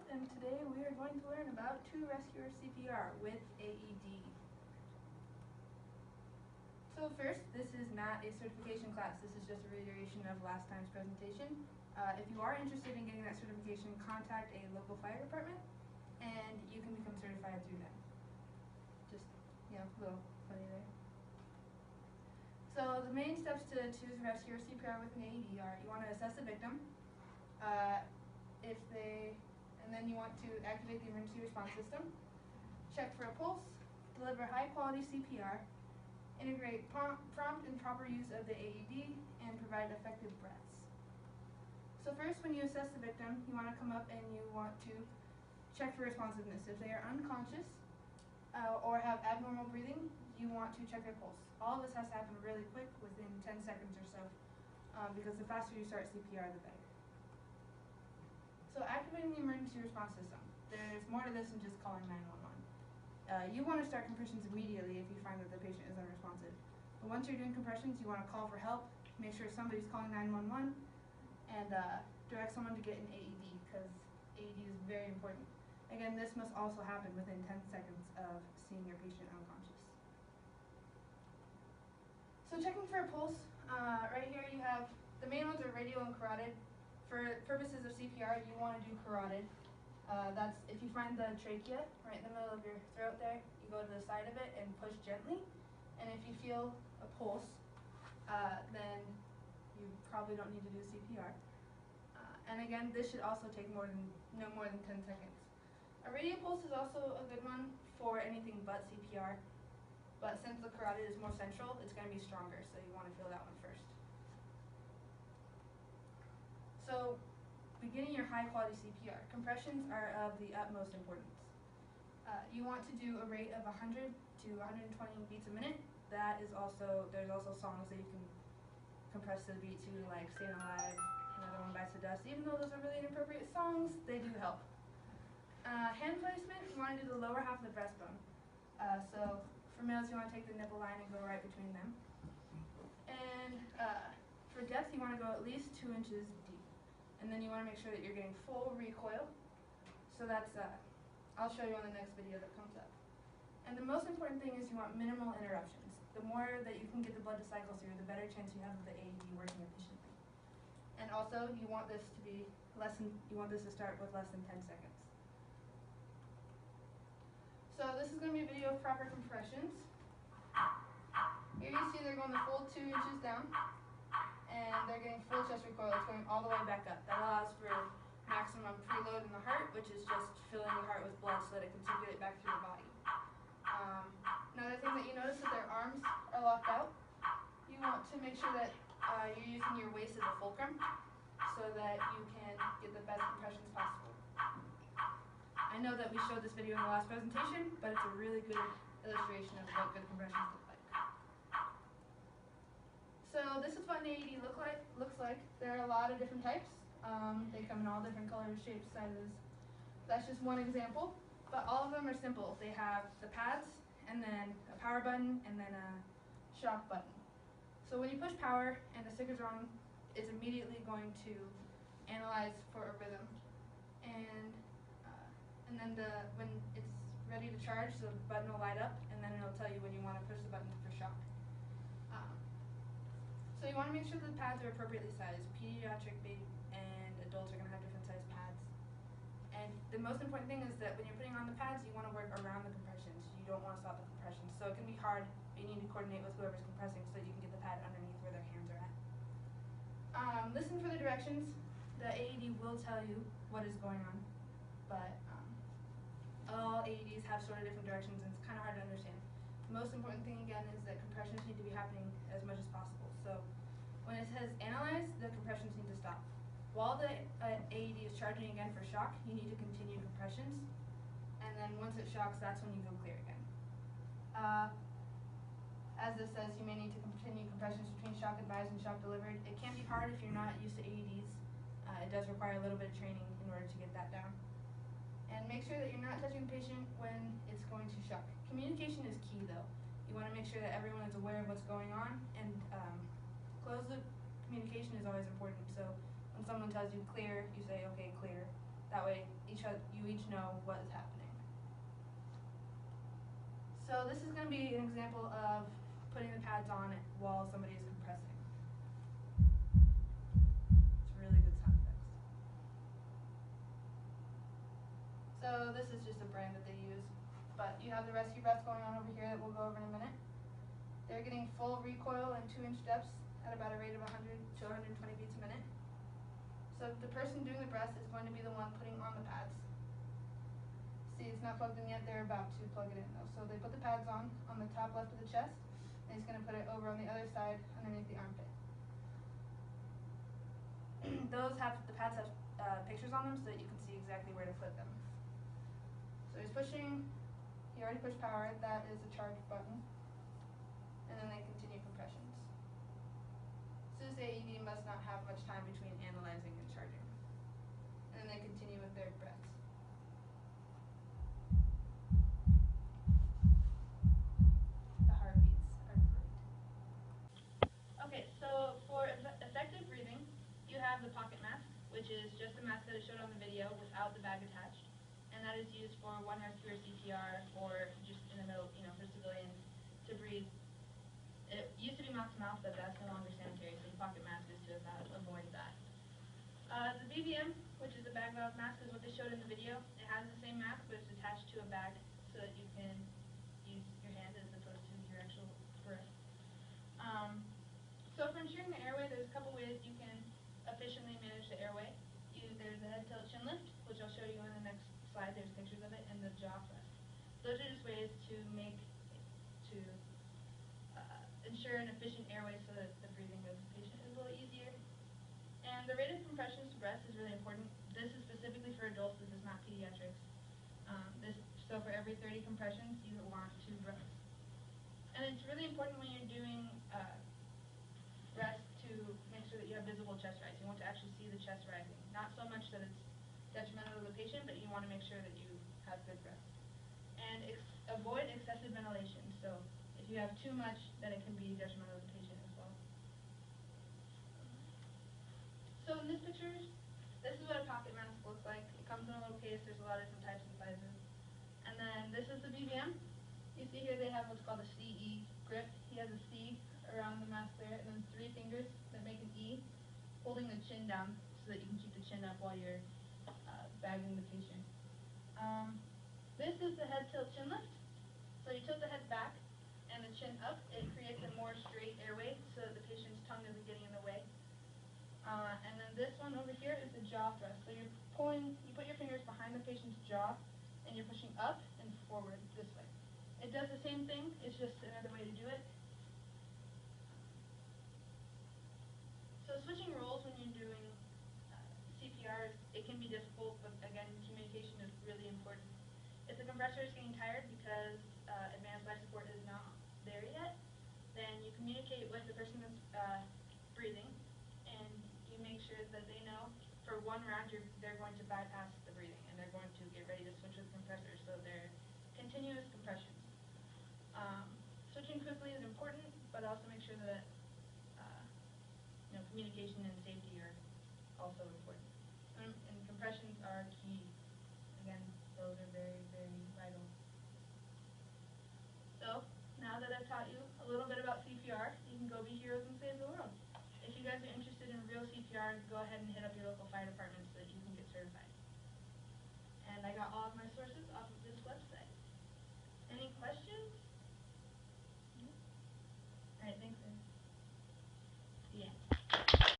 and today we are going to learn about to rescue CPR with AED. So first, this is not a certification class, this is just a reiteration of last time's presentation. If you are interested in getting that certification, contact a local fire department and you can become certified through them. Just, a little funny there. So the main steps to rescue or CPR with an AED are you want to assess the victim, and then you want to activate the emergency response system, check for a pulse, deliver high quality CPR, integrate prompt and proper use of the AED, and provide effective breaths. So first, when you assess the victim, you want to come up and you want to check for responsiveness. If they are unconscious or have abnormal breathing, you want to check their pulse. All of this has to happen really quick, within 10 seconds or so, because the faster you start CPR, the better. So activating the emergency response system. There's more to this than just calling 911. You want to start compressions immediately if you find that the patient is unresponsive. But once you're doing compressions, you want to call for help, make sure somebody's calling 911, and direct someone to get an AED, because AED is very important. Again, this must also happen within 10 seconds of seeing your patient unconscious. So checking for a pulse, right here you have, the main ones are radial and carotid. For purposes of CPR, you want to do carotid. That's if you find the trachea right in the middle of your throat there, you go to the side of it and push gently. And if you feel a pulse, then you probably don't need to do CPR. And again, this should also take no more than 10 seconds. A radial pulse is also a good one for anything but CPR. But since the carotid is more central, it's going to be stronger, so you want to feel that one first. So, beginning your high quality CPR, compressions are of the utmost importance. You want to do a rate of 100 to 120 beats a minute. There's also songs that you can compress to the beat to, like Staying Alive, Another One Bites the Dust. Even though those are really inappropriate songs, they do help. Hand placement, you want to do the lower half of the breastbone. So for males, you want to take the nipple line and go right between them. And for depth, you want to go at least 2 inches deep. And then you want to make sure that you're getting full recoil. So that's, I'll show you on the next video that comes up. And the most important thing is you want minimal interruptions. The more that you can get the blood to cycle through, the better chance you have of the AED working efficiently. And also, you want this to start with less than 10 seconds. So this is going to be a video of proper compressions. Here you see they're going the full 2 inches down, and they're getting full chest recoil. It's going all the way back up. That allows for maximum preload in the heart, which is just filling the heart with blood so that it can circulate back through the body. Another thing that you notice is that their arms are locked out. You want to make sure that you're using your waist as a fulcrum so that you can get the best compressions possible. I know that we showed this video in the last presentation, but it's a really good illustration of what good compressions look like. So this is what an AED looks like. There are a lot of different types. They come in all different colors, shapes, sizes. That's just one example, but all of them are simple. They have the pads, and then a power button, and then a shock button. So when you push power and the sticker's on, it's immediately going to analyze for a rhythm. And then when it's ready to charge, the button will light up, and then it'll tell you when you want to push the button for shock. So you want to make sure the pads are appropriately sized. Pediatric and adults are going to have different sized pads. And the most important thing is that when you're putting on the pads, you want to work around the compressions. You don't want to stop the compressions. So it can be hard, but you need to coordinate with whoever's compressing so that you can get the pad underneath where their hands are at. Listen for the directions. The AED will tell you what is going on, but all AEDs have sort of different directions, and it's kind of hard to understand. The most important thing, again, is that compressions need to be happening as much as possible. So when it says analyze, the compressions need to stop. While the AED is charging again for shock, you need to continue compressions, and then once it shocks, that's when you go clear again. As this says, you may need to continue compressions between shock advised and shock delivered. It can be hard if you're not used to AEDs. It does require a little bit of training in order to get that down. And make sure that you're not touching the patient when it's going to shock. Communication is key, though. You want to make sure that everyone is aware of what's going on, and closed loop communication is always important. So when someone tells you clear, you say, okay, clear. That way you each know what is happening. So this is going to be an example of putting the pads on while somebody is compressing. It's a really good sound effect. So this is just a brand that they use, but you have the rescue breath going on over here that we'll go over in a minute. They're getting full recoil in 2-inch steps at about a rate of 100 to 120 beats a minute. So the person doing the breath is going to be the one putting on the pads. See, it's not plugged in yet, they're about to plug it in though. So they put the pads on the top left of the chest, and he's going to put it over on the other side underneath the armpit. The pads have pictures on them so that you can see exactly where to put them. So he's pushing, he already pushed power, that is a charge button. And then they continue compressions. SUS AED must not have much time between analyzing and charging. And then they continue with their breaths. The heartbeats are great. Okay, so for effective breathing, you have the pocket mask, which is just the mask that I showed on the video without the bag attached. And that is used for one rescue or CPR or just in the middle, for civilians to breathe. It used to be mouth to mouth, but that's no longer sanitary, so the pocket mask is to avoid that. The BVM, which is the bag valve mask, is what they showed in the video. It has the same mask, but it's attached to a bag so that you can use your hand as opposed to your actual breath. So for ensuring the airway, there's a couple ways you can efficiently manage the airway. There's the head tilt chin lift, which I'll show you in the next slide. There's pictures of it, and the jaw thrust. Those are just ways to ensure an efficient airway so that the breathing of the patient is a little easier. And the rate of compressions to breath is really important. This is specifically for adults, this is not pediatrics. So for every 30 compressions, you want 2 breaths. And it's really important when you're doing breath to make sure that you have visible chest rise. You want to actually see the chest rising. Not so much that it's detrimental to the patient, but you want to make sure that you have good breath. And avoid excessive ventilation. So if you have too much, then it can be detrimental to the patient as well. So in this picture, this is what a pocket mask looks like. It comes in a little case. There's a lot of different types and sizes. And then this is the BVM. You see here they have what's called a CE grip. He has a C around the mask there, and then 3 fingers that make an E, holding the chin down so that you can keep the chin up while you're bagging the patient. This is the head tilt chin lift. So you tilt the head back and the chin up. It creates a more straight airway so that the patient's tongue isn't getting in the way. And then this one over here is the jaw thrust. So you put your fingers behind the patient's jaw and you're pushing up and forward this way. It does the same thing, it's just another way to do it. So switching roles when you're doing CPR, it can be difficult, but again, communication is really important. If the compressor is getting tired because advanced life support is not there yet, then you communicate with the person that's breathing, and you make sure that they know for 1 round they're going to bypass the breathing, and they're going to get ready to switch with the compressor, so they're continuous compressions. Switching quickly is important, but also make sure that communication and safety are also important. And compressions are key. Again, those are very, very vital. So, now that I've taught you a little bit about CPR, you can go be heroes and save the world. If you guys are interested in real CPR, go ahead and hit up your local fire department so that you can get certified. And I got all of my sources off of this website.